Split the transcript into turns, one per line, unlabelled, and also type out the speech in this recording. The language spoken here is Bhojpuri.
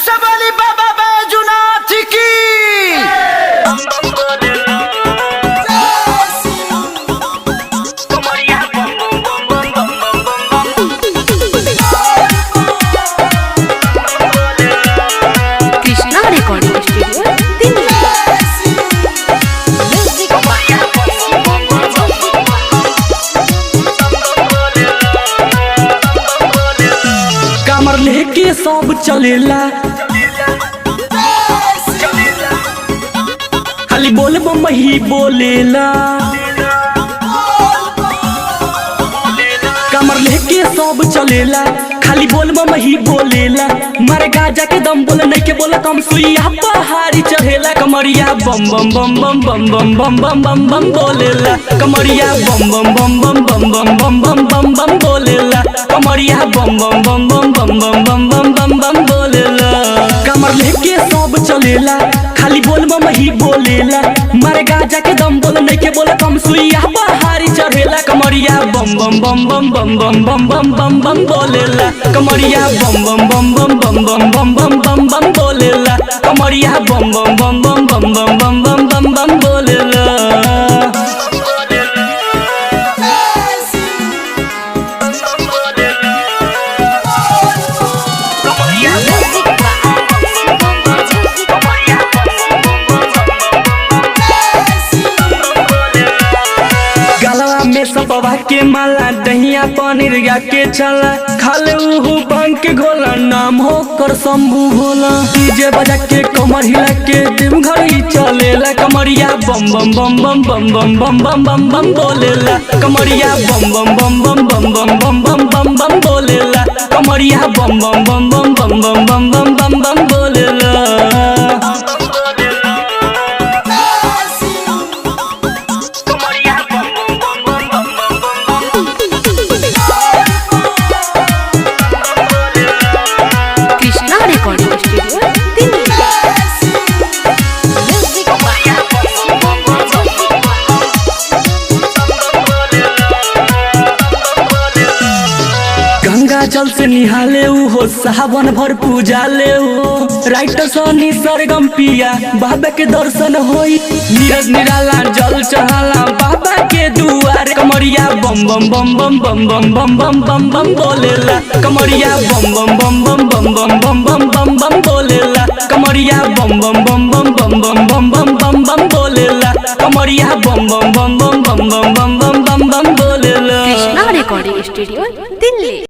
सबली बाबा बैजुनाथ की।
Krishna recording studio Delhi.
कमर लेके सब चलेला, खाली बोल बम ही बोलेला। कमर लेके सब चलेला, खाली बोल बम ही बोलेला। मारे गाजा के दम बोले नहीं के बोला कम सुइया पहाड़ी चढ़ेला। कमरिया बम बम बम बम बम बम बम बम बम बम बोलेला। कमरिया बम बम बम बम बम बम बम बम बम बम बोलेला। कमरिया बम बम बम बम बम बम बम बम बम बम बोलेला। कमर लेके सब चलेला, खाली बोल बम ही बोलेला। मारे गाजा के दम बोले नहीं के बोला कम सुइया पहाड़ी चढ़ेला। कमरिया बम बम बम बम बम बम बम बम बम बम बोलेला। कमरिया बम बम बम बम बम बम बम बम बम बम बोलेला। कमरिया बम बम बम बम बम बम बम बम बम बम बोलेला। गलवा में सपवा के माला, दहिया पनीर गा के चला। खाले उहु बन के घोला, नाम हो कर शंभू भोला। डीजे बजा के कमर हिला के दिन घर ही चलेला। कमरिया बम बम बम बम बम बम बम बम बम बम बोलेला। कमरिया बम बम बम बम बम बम बम बम बम बम बोलेला। कमरिया बम बम बम बम बम बम बम बम बम बम बोलेला।
Krishna recording studio Delhi.
गंगा जल से निहाले हो, सावन भर पूजा ले हो। राइटर सोनी सरगम पिया बाबा के दर्शन होई। नीरज निराला जल चढ़ाला बाबा के दुआर। कमरिया बम बम बम बम बम बम बम बम बम बम बोलेला। कमरिया बम बम बम बम बम बम बम बम बम बम बोलेला। कमरिया बम बम बम बम बम बम बम बम बम बम बोलेला। कमरिया बम बम बम बम बम बम बम बम बम बोलेला।
Krishna recording studio